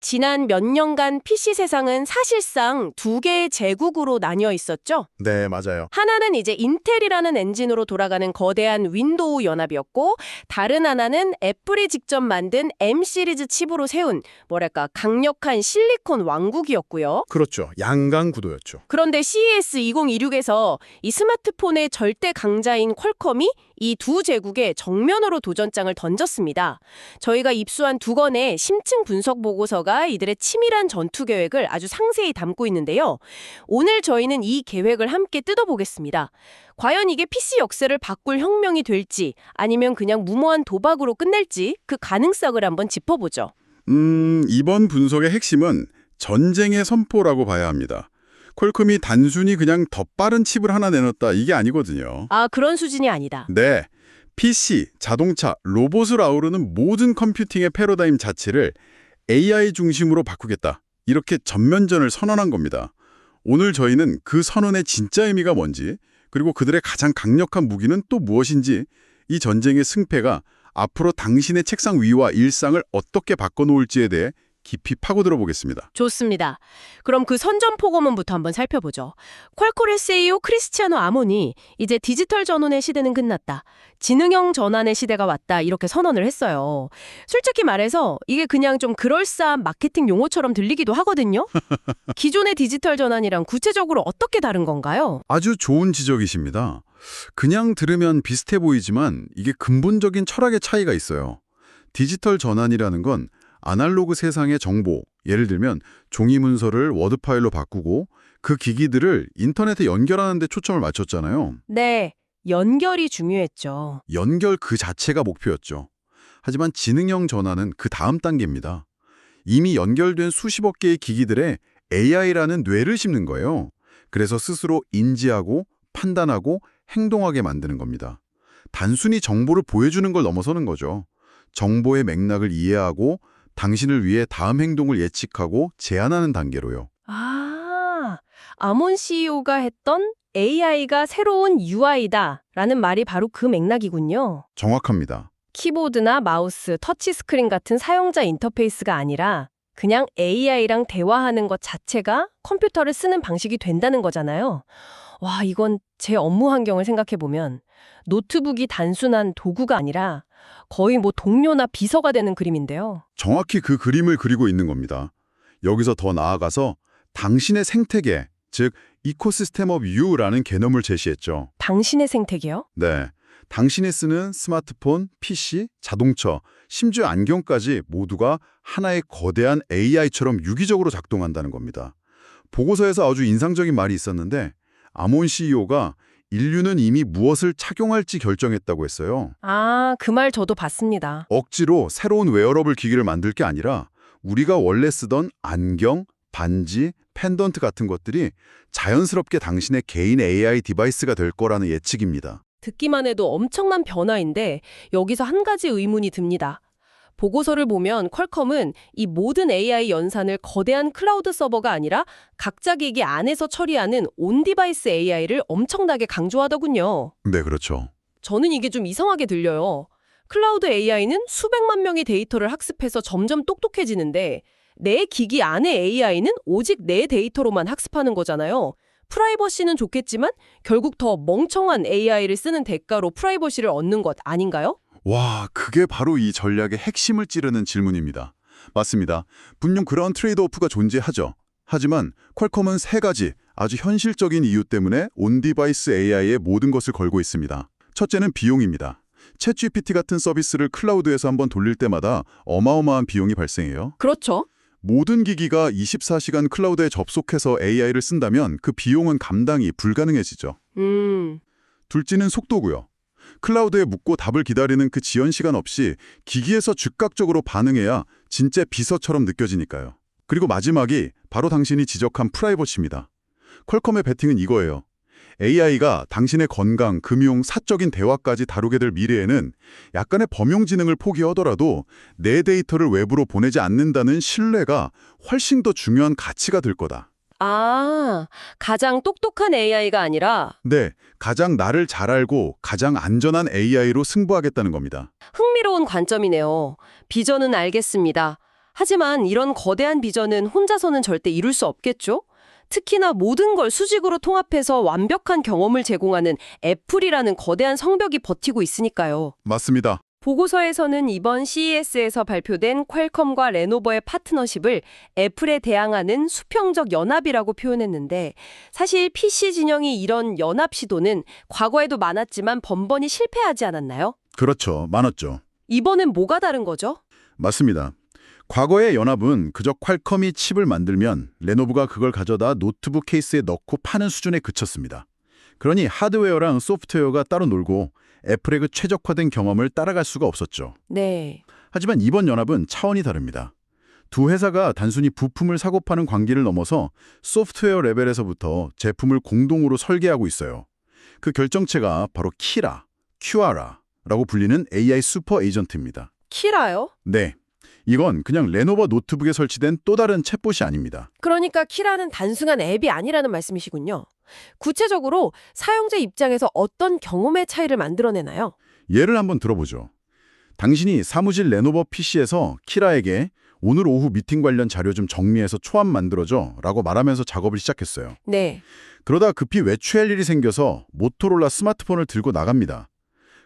지난 몇 년간 PC 세상은 사실상 두 개의 제국으로 나뉘어 있었죠. 네, 맞아요. 하나는 이제 인텔이라는 엔진으로 돌아가는 거대한 윈도우 연합이었고, 다른 하나는 애플이 직접 만든 M 시리즈 칩으로 세운 뭐랄까 강력한 실리콘 왕국이었고요. 그렇죠. 양강 구도였죠. 그런데 CES 2026에서 이 스마트폰의 절대 강자인 퀄컴이 이 두 제국에 정면으로 도전장을 던졌습니다. 저희가 입수한 두 건의 심층 분석 보고서가 이들의 치밀한 전투 계획을 아주 상세히 담고 있는데요. 오늘 저희는 이 계획을 함께 뜯어보겠습니다. 과연 이게 PC 역사를 바꿀 혁명이 될지 아니면 그냥 무모한 도박으로 끝날지 그 가능성을 한번 짚어보죠. 이번 분석의 핵심은 전쟁의 선포라고 봐야 합니다. 퀄컴이 단순히 그냥 더 빠른 칩을 하나 내놨다 이게 아니거든요. 아, 그런 수준이 아니다. 네, PC, 자동차, 로봇을 아우르는 모든 컴퓨팅의 패러다임 자체를 AI 중심으로 바꾸겠다. 이렇게 전면전을 선언한 겁니다. 오늘 저희는 그 선언의 진짜 의미가 뭔지, 그리고 그들의 가장 강력한 무기는 또 무엇인지, 이 전쟁의 승패가 앞으로 당신의 책상 위와 일상을 어떻게 바꿔놓을지에 대해 깊이 파고들어 보겠습니다. 좋습니다. 그럼 그 선전포고문부터 한번 살펴보죠. 퀄콜의 CEO 크리스티아노 아몬이 이제 디지털 전환의 시대는 끝났다. 지능형 전환의 시대가 왔다. 이렇게 선언을 했어요. 솔직히 말해서 이게 그냥 좀 그럴싸한 마케팅 용어처럼 들리기도 하거든요. 기존의 디지털 전환이랑 구체적으로 어떻게 다른 건가요? 아주 좋은 지적이십니다. 그냥 들으면 비슷해 보이지만 이게 근본적인 철학의 차이가 있어요. 디지털 전환이라는 건 아날로그 세상의 정보, 예를 들면 종이 문서를 워드 파일로 바꾸고 그 기기들을 인터넷에 연결하는 데 초점을 맞췄잖아요. 네, 연결이 중요했죠. 연결 그 자체가 목표였죠. 하지만 지능형 전환은 그 다음 단계입니다. 이미 연결된 수십억 개의 기기들에 AI라는 뇌를 심는 거예요. 그래서 스스로 인지하고 판단하고 행동하게 만드는 겁니다. 단순히 정보를 보여주는 걸 넘어서는 거죠. 정보의 맥락을 이해하고 당신을 위해 다음 행동을 예측하고 제안하는 단계로요. 아, 아몬 CEO가 했던 AI가 새로운 UI다 라는 말이 바로 그 맥락이군요. 정확합니다. 키보드나 마우스, 터치스크린 같은 사용자 인터페이스가 아니라 그냥 AI랑 대화하는 것 자체가 컴퓨터를 쓰는 방식이 된다는 거잖아요. 와, 이건 제 업무 환경을 생각해보면 노트북이 단순한 도구가 아니라 거의 뭐 동료나 비서가 되는 그림인데요. 정확히 그 그림을 그리고 있는 겁니다. 여기서 더 나아가서 당신의 생태계, 즉 이코시스템 오브 유라는 개념을 제시했죠. 당신의 생태계요? 네, 당신이 쓰는 스마트폰, PC, 자동차, 심지어 안경까지 모두가 하나의 거대한 AI처럼 유기적으로 작동한다는 겁니다. 보고서에서 아주 인상적인 말이 있었는데 아몬 CEO가 인류는 이미 무엇을 착용할지 결정했다고 했어요. 아, 그 말 저도 봤습니다. 억지로 새로운 웨어러블 기기를 만들 게 아니라 우리가 원래 쓰던 안경, 반지, 펜던트 같은 것들이 자연스럽게 당신의 개인 AI 디바이스가 될 거라는 예측입니다. 듣기만 해도 엄청난 변화인데 여기서 한 가지 의문이 듭니다. 보고서를 보면 퀄컴은 이 모든 AI 연산을 거대한 클라우드 서버가 아니라 각자 기기 안에서 처리하는 온디바이스 AI를 엄청나게 강조하더군요. 네, 그렇죠. 저는 이게 좀 이상하게 들려요. 클라우드 AI는 수백만 명의 데이터를 학습해서 점점 똑똑해지는데 내 기기 안의 AI는 오직 내 데이터로만 학습하는 거잖아요. 프라이버시는 좋겠지만 결국 더 멍청한 AI를 쓰는 대가로 프라이버시를 얻는 것 아닌가요? 와, 그게 바로 이 전략의 핵심을 찌르는 질문입니다. 맞습니다. 분명 그런 트레이드오프가 존재하죠. 하지만 퀄컴은 세 가지 아주 현실적인 이유 때문에 온디바이스 AI에 모든 것을 걸고 있습니다. 첫째는 비용입니다. 챗GPT 같은 서비스를 클라우드에서 한번 돌릴 때마다 어마어마한 비용이 발생해요. 그렇죠. 모든 기기가 24시간 클라우드에 접속해서 AI를 쓴다면 그 비용은 감당이 불가능해지죠. 둘째는 속도고요. 클라우드에 묻고 답을 기다리는 그 지연 시간 없이 기기에서 즉각적으로 반응해야 진짜 비서처럼 느껴지니까요. 그리고 마지막이 바로 당신이 지적한 프라이버시입니다. 퀄컴의 베팅은 이거예요. AI가 당신의 건강, 금융, 사적인 대화까지 다루게 될 미래에는 약간의 범용 지능을 포기하더라도 내 데이터를 외부로 보내지 않는다는 신뢰가 훨씬 더 중요한 가치가 될 거다. 아, 가장 똑똑한 AI가 아니라 네, 가장 나를 잘 알고 가장 안전한 AI로 승부하겠다는 겁니다. 흥미로운 관점이네요. 비전은 알겠습니다. 하지만 이런 거대한 비전은 혼자서는 절대 이룰 수 없겠죠? 특히나 모든 걸 수직으로 통합해서 완벽한 경험을 제공하는 애플이라는 거대한 성벽이 버티고 있으니까요. 맞습니다. 보고서에서는 이번 CES에서 발표된 퀄컴과 레노버의 파트너십을 애플에 대항하는 수평적 연합이라고 표현했는데, 사실 PC 진영이 이런 연합 시도는 과거에도 많았지만 번번이 실패하지 않았나요? 그렇죠. 많았죠. 이번엔 뭐가 다른 거죠? 맞습니다. 과거의 연합은 그저 퀄컴이 칩을 만들면 레노버가 그걸 가져다 노트북 케이스에 넣고 파는 수준에 그쳤습니다. 그러니 하드웨어랑 소프트웨어가 따로 놀고 애플의 그 최적화된 경험을 따라갈 수가 없었죠. 네. 하지만 이번 연합은 차원이 다릅니다. 두 회사가 단순히 부품을 사고 파는 관계를 넘어서 소프트웨어 레벨에서부터 제품을 공동으로 설계하고 있어요. 그 결정체가 바로 키라, 큐아라라고 불리는 AI 슈퍼 에이전트입니다. 키라요? 네. 이건 그냥 레노버 노트북에 설치된 또 다른 챗봇이 아닙니다. 그러니까 키라는 단순한 앱이 아니라는 말씀이시군요. 구체적으로 사용자 입장에서 어떤 경험의 차이를 만들어내나요? 예를 한번 들어보죠. 당신이 사무실 레노버 PC에서 키라에게 오늘 오후 미팅 관련 자료 좀 정리해서 초안 만들어줘 라고 말하면서 작업을 시작했어요. 네. 그러다 급히 외출할 일이 생겨서 모토로라 스마트폰을 들고 나갑니다.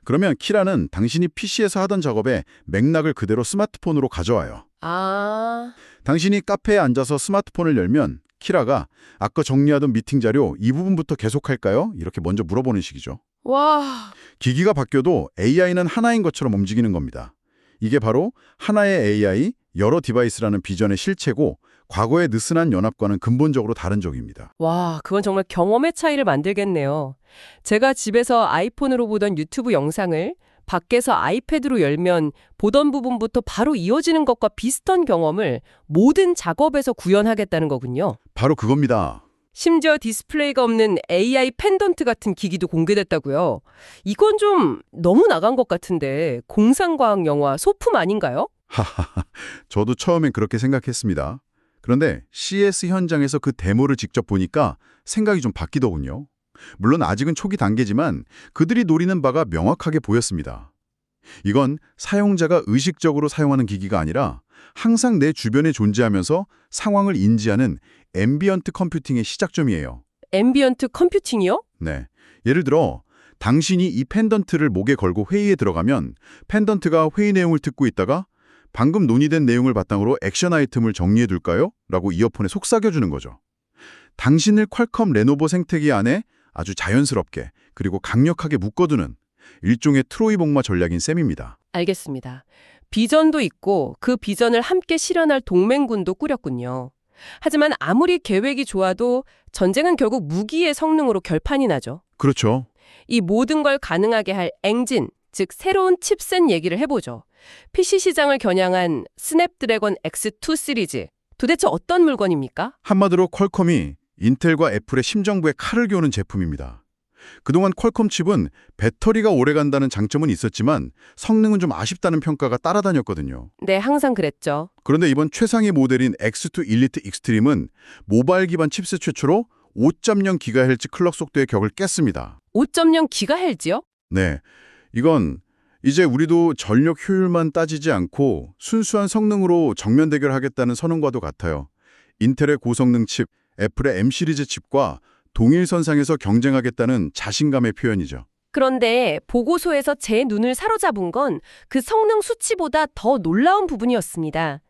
그러면 키라는 당신이 PC에서 하던 작업에 맥락을 그대로 스마트폰으로 가져와요. 아, 당신이 카페에 앉아서 스마트폰을 열면 키라가 아까 정리하던 미팅 자료 이 부분부터 계속할까요? 이렇게 먼저 물어보는 식이죠. 와, 기기가 바뀌어도 AI는 하나인 것처럼 움직이는 겁니다. 이게 바로 하나의 AI, 여러 디바이스라는 비전의 실체고 과거의 느슨한 연합과는 근본적으로 다른 적입니다. 와, 그건 정말 경험의 차이를 만들겠네요. 제가 집에서 아이폰으로 보던 유튜브 영상을 밖에서 아이패드로 열면 보던 부분부터 바로 이어지는 것과 비슷한 경험을 모든 작업에서 구현하겠다는 거군요. 바로 그겁니다. 심지어 디스플레이가 없는 AI 펜던트 같은 기기도 공개됐다고요. 이건 좀 너무 나간 것 같은데 공상과학 영화 소품 아닌가요? 하하하, 저도 처음엔 그렇게 생각했습니다. 그런데 CES 현장에서 그 데모를 직접 보니까 생각이 좀 바뀌더군요. 물론 아직은 초기 단계지만 그들이 노리는 바가 명확하게 보였습니다. 이건 사용자가 의식적으로 사용하는 기기가 아니라 항상 내 주변에 존재하면서 상황을 인지하는 앰비언트 컴퓨팅의 시작점이에요. 앰비언트 컴퓨팅이요? 네. 예를 들어 당신이 이 펜던트를 목에 걸고 회의에 들어가면 펜던트가 회의 내용을 듣고 있다가 방금 논의된 내용을 바탕으로 액션 아이템을 정리해둘까요? 라고 이어폰에 속삭여주는 거죠. 당신을 퀄컴 레노버 생태계 안에 아주 자연스럽게 그리고 강력하게 묶어두는 일종의 트로이 복마 전략인 셈입니다. 알겠습니다. 비전도 있고 그 비전을 함께 실현할 동맹군도 꾸렸군요. 하지만 아무리 계획이 좋아도 전쟁은 결국 무기의 성능으로 결판이 나죠. 그렇죠. 이 모든 걸 가능하게 할 엔진, 즉 새로운 칩셋 얘기를 해보죠. PC 시장을 겨냥한 스냅드래곤 X2 시리즈. 도대체 어떤 물건입니까? 한마디로 퀄컴이 인텔과 애플의 심정부에 칼을 겨누는 제품입니다. 그동안 퀄컴 칩은 배터리가 오래간다는 장점은 있었지만 성능은 좀 아쉽다는 평가가 따라다녔거든요. 네, 항상 그랬죠. 그런데 이번 최상위 모델인 X2 일리트 익스트림은 모바일 기반 칩셋 최초로 5.0GHz 클럭 속도의 격을 깼습니다. 5.0GHz요? 네, 이건 이제 우리도 전력 효율만 따지지 않고 순수한 성능으로 정면 대결하겠다는 선언과도 같아요. 인텔의 고성능 칩, 애플의 M 시리즈 칩과 동일선상에서 경쟁하겠다는 자신감의 표현이죠. 그런데 보고서에서 제 눈을 사로잡은 건 그 성능 수치보다 더 놀라운 부분이었습니다.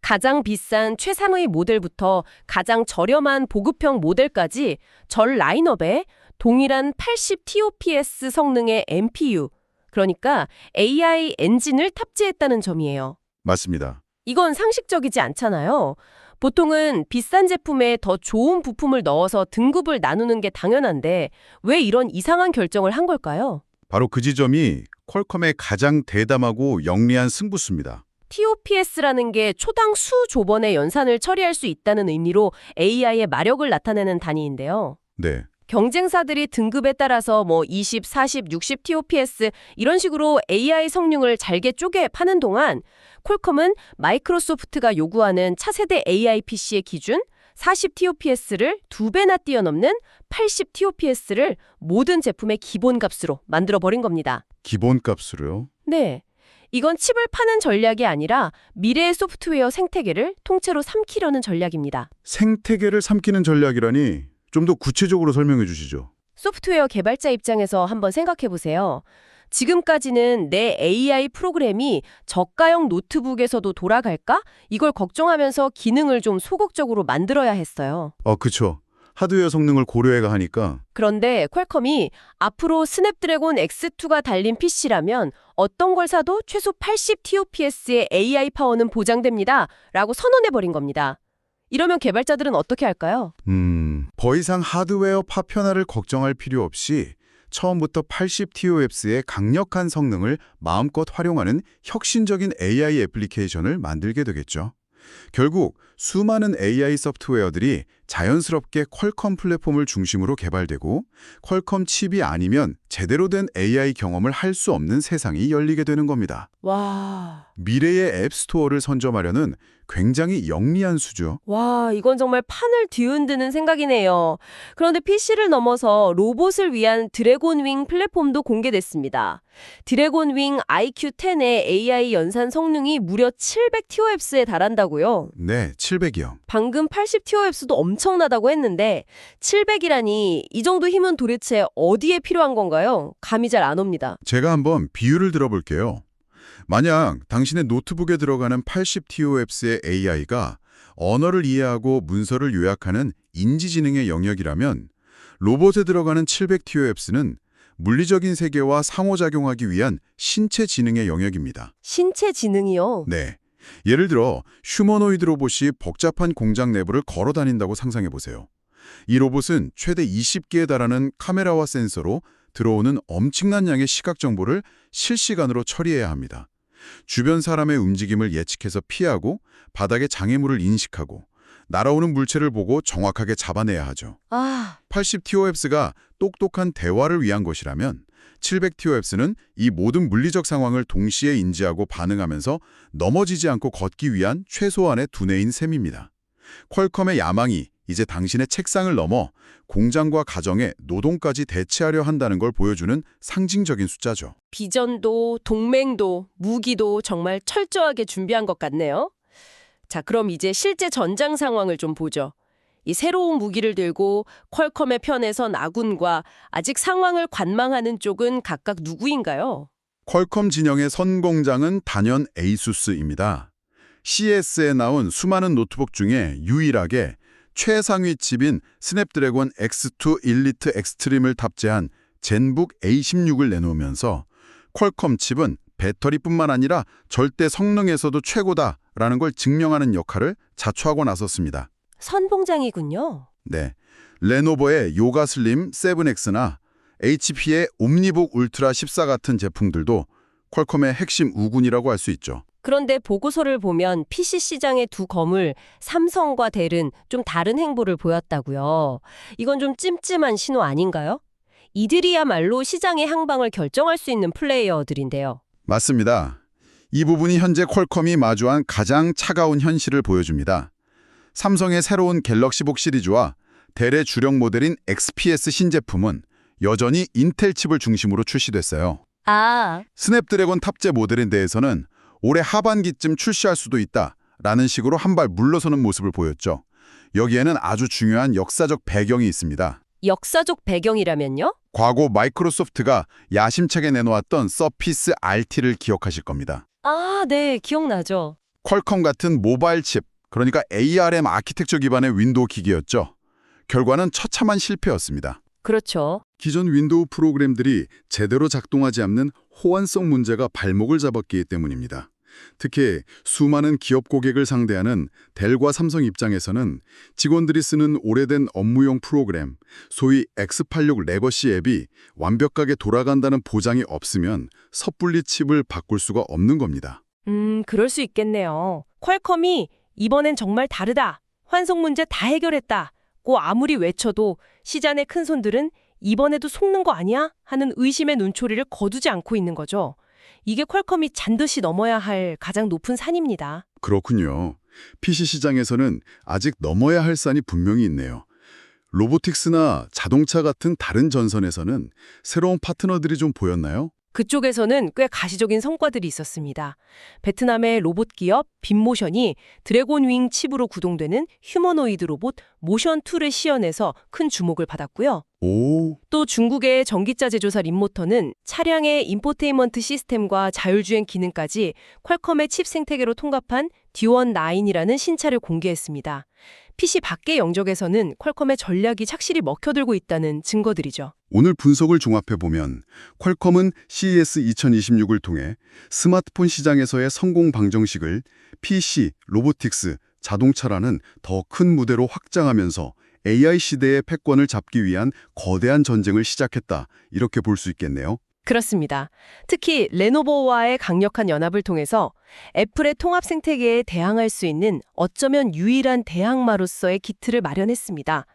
가장 비싼 최상의 모델부터 가장 저렴한 보급형 모델까지 전 라인업에 동일한 80 TOPS 성능의 NPU, 그러니까 AI 엔진을 탑재했다는 점이에요. 맞습니다. 이건 상식적이지 않잖아요. 보통은 비싼 제품에 더 좋은 부품을 넣어서 등급을 나누는 게 당연한데 왜 이런 이상한 결정을 한 걸까요? 바로 그 지점이 퀄컴의 가장 대담하고 영리한 승부수입니다. TOPS라는 게 초당 수 조번의 연산을 처리할 수 있다는 의미로 AI의 마력을 나타내는 단위인데요. 네, 경쟁사들이 등급에 따라서 20, 40, 60 TOPS 이런 식으로 AI 성능을 잘게 쪼개 파는 동안 퀄컴은 마이크로소프트가 요구하는 차세대 AI PC의 기준 40 TOPS를 2배나 뛰어넘는 80 TOPS를 모든 제품의 기본값으로 만들어버린 겁니다. 기본값으로요. 네. 이건 칩을 파는 전략이 아니라 미래의 소프트웨어 생태계를 통째로 삼키려는 전략입니다. 생태계를 삼키는 전략이라니 좀 더 구체적으로 설명해 주시죠. 소프트웨어 개발자 입장에서 한번 생각해 보세요. 지금까지는 내 AI 프로그램이 저가형 노트북에서도 돌아갈까? 이걸 걱정하면서 기능을 좀 소극적으로 만들어야 했어요. 그쵸. 하드웨어 성능을 고려해가 하니까. 그런데 퀄컴이 앞으로 스냅드래곤 X2가 달린 PC라면 어떤 걸 사도 최소 80 TOPS의 AI 파워는 보장됩니다. 라고 선언해버린 겁니다. 이러면 개발자들은 어떻게 할까요? 더 이상 하드웨어 파편화를 걱정할 필요 없이 처음부터 80 TOPS의 강력한 성능을 마음껏 활용하는 혁신적인 AI 애플리케이션을 만들게 되겠죠. 결국 수많은 AI 소프트웨어들이 자연스럽게 퀄컴 플랫폼을 중심으로 개발되고 퀄컴 칩이 아니면 제대로 된 AI 경험을 할 수 없는 세상이 열리게 되는 겁니다. 와, 미래의 앱스토어를 선점하려는 굉장히 영리한 수죠. 이건 정말 판을 뒤흔드는 생각이네요. 그런데 PC를 넘어서 로봇을 위한 드래곤윙 플랫폼도 공개됐습니다. 드래곤윙 IQ10의 AI 연산 성능이 무려 700 TOPS에 달한다고요? 네, 700이요. 방금 80 TOPS도 엄청나다고 했는데 700이라니 이 정도 힘은 도대체 어디에 필요한 건가요? 감이 잘 안 옵니다. 제가 한번 비유를 들어볼게요. 만약 당신의 노트북에 들어가는 80 TOPS의 AI가 언어를 이해하고 문서를 요약하는 인지지능의 영역이라면 로봇에 들어가는 700 TOPS는 물리적인 세계와 상호작용하기 위한 신체 지능의 영역입니다. 신체 지능이요? 네. 예를 들어 휴머노이드 로봇이 복잡한 공장 내부를 걸어 다닌다고 상상해 보세요. 이 로봇은 최대 20개에 달하는 카메라와 센서로 들어오는 엄청난 양의 시각 정보를 실시간으로 처리해야 합니다. 주변 사람의 움직임을 예측해서 피하고 바닥의 장애물을 인식하고 날아오는 물체를 보고 정확하게 잡아내야 하죠. 80 TOPS가 똑똑한 대화를 위한 것이라면 700 TOPS는 이 모든 물리적 상황을 동시에 인지하고 반응하면서 넘어지지 않고 걷기 위한 최소한의 두뇌인 셈입니다. 퀄컴의 야망이 이제 당신의 책상을 넘어 공장과 가정의 노동까지 대체하려 한다는 걸 보여주는 상징적인 숫자죠. 비전도 동맹도 무기도 정말 철저하게 준비한 것 같네요. 자, 그럼 이제 실제 전장 상황을 좀 보죠. 이 새로운 무기를 들고 퀄컴의 편에 선 아군과 아직 상황을 관망하는 쪽은 각각 누구인가요? 퀄컴 진영의 선공장은 단연 에이수스입니다. CES에 나온 수많은 노트북 중에 유일하게 최상위 칩인 스냅드래곤 X2 일리트 엑스트림을 탑재한 젠북 A16을 내놓으면서 퀄컴 칩은 배터리뿐만 아니라 절대 성능에서도 최고다라는 걸 증명하는 역할을 자처하고 나섰습니다. 선봉장이군요. 네, 레노버의 요가 슬림 7X나 HP의 옴니북 울트라 14 같은 제품들도 퀄컴의 핵심 우군이라고 할 수 있죠. 그런데 보고서를 보면 PC 시장의 두 검을 삼성과 델은 좀 다른 행보를 보였다고요. 이건 좀 찜찜한 신호 아닌가요? 이들이야말로 시장의 향방을 결정할 수 있는 플레이어들인데요. 맞습니다. 이 부분이 현재 퀄컴이 마주한 가장 차가운 현실을 보여줍니다. 삼성의 새로운 갤럭시북 시리즈와 델의 주력 모델인 XPS 신제품은 여전히 인텔 칩을 중심으로 출시됐어요. 스냅드래곤 탑재 모델에 대해서는 올해 하반기쯤 출시할 수도 있다라는 식으로 한 발 물러서는 모습을 보였죠. 여기에는 아주 중요한 역사적 배경이 있습니다. 역사적 배경이라면요? 과거 마이크로소프트가 야심차게 내놓았던 서피스 RT를 기억하실 겁니다. 네, 기억나죠. 퀄컴 같은 모바일 칩, 그러니까 ARM 아키텍처 기반의 윈도우 기기였죠. 결과는 처참한 실패였습니다. 그렇죠. 기존 윈도우 프로그램들이 제대로 작동하지 않는 호환성 문제가 발목을 잡았기 때문입니다. 특히 수많은 기업 고객을 상대하는 델과 삼성 입장에서는 직원들이 쓰는 오래된 업무용 프로그램, 소위 X86 레거시 앱이 완벽하게 돌아간다는 보장이 없으면 섣불리 칩을 바꿀 수가 없는 겁니다. 그럴 수 있겠네요. 퀄컴이 이번엔 정말 다르다. 환속 문제 다 해결했다고 아무리 외쳐도 시장의 큰손들은 이번에도 속는 거 아니야? 하는 의심의 눈초리를 거두지 않고 있는 거죠. 이게 퀄컴이 반드시 넘어야 할 가장 높은 산입니다. 그렇군요. PC 시장에서는 아직 넘어야 할 산이 분명히 있네요. 로보틱스나 자동차 같은 다른 전선에서는 새로운 파트너들이 좀 보였나요? 그쪽에서는 꽤 가시적인 성과들이 있었습니다. 베트남의 로봇 기업 빈모션이 드래곤윙 칩으로 구동되는 휴머노이드 로봇 모션2를 시연해서 큰 주목을 받았고요. 오, 또 중국의 전기차 제조사 림모터는 차량의 인포테인먼트 시스템과 자율주행 기능까지 퀄컴의 칩 생태계로 통합한 D1-9이라는 신차를 공개했습니다. PC 밖의 영역에서는 퀄컴의 전략이 착실히 먹혀들고 있다는 증거들이죠. 오늘 분석을 종합해보면 퀄컴은 CES 2026을 통해 스마트폰 시장에서의 성공 방정식을 PC, 로보틱스, 자동차라는 더 큰 무대로 확장하면서 AI 시대의 패권을 잡기 위한 거대한 전쟁을 시작했다. 이렇게 볼 수 있겠네요. 그렇습니다. 특히 레노버와의 강력한 연합을 통해서 애플의 통합 생태계에 대항할 수 있는 어쩌면 유일한 대항마로서의 기틀을 마련했습니다.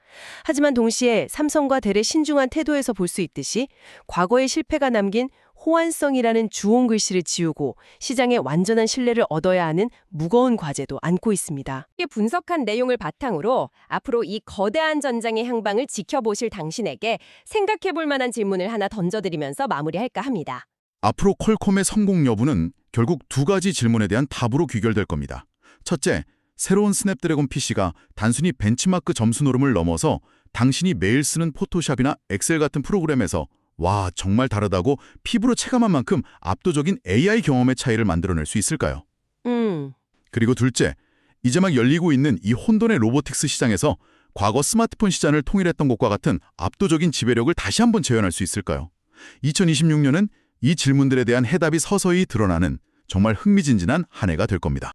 하지만 동시에 삼성과 델의 신중한 태도에서 볼 수 있듯이 과거의 실패가 남긴 호환성이라는 주온 글씨를 지우고 시장의 완전한 신뢰를 얻어야 하는 무거운 과제도 안고 있습니다. 이렇게 분석한 내용을 바탕으로 앞으로 이 거대한 전장의 향방을 지켜보실 당신에게 생각해볼 만한 질문을 하나 던져드리면서 마무리할까 합니다. 앞으로 퀄컴의 성공 여부는 결국 두 가지 질문에 대한 답으로 귀결될 겁니다. 첫째, 새로운 스냅드래곤 PC가 단순히 벤치마크 점수 노름을 넘어서 당신이 매일 쓰는 포토샵이나 엑셀 같은 프로그램에서 와, 정말 다르다고 피부로 체감한 만큼 압도적인 AI 경험의 차이를 만들어낼 수 있을까요? 그리고 둘째, 이제 막 열리고 있는 이 혼돈의 로보틱스 시장에서 과거 스마트폰 시장을 통일했던 것과 같은 압도적인 지배력을 다시 한번 재현할 수 있을까요? 2026년은 이 질문들에 대한 해답이 서서히 드러나는 정말 흥미진진한 한 해가 될 겁니다.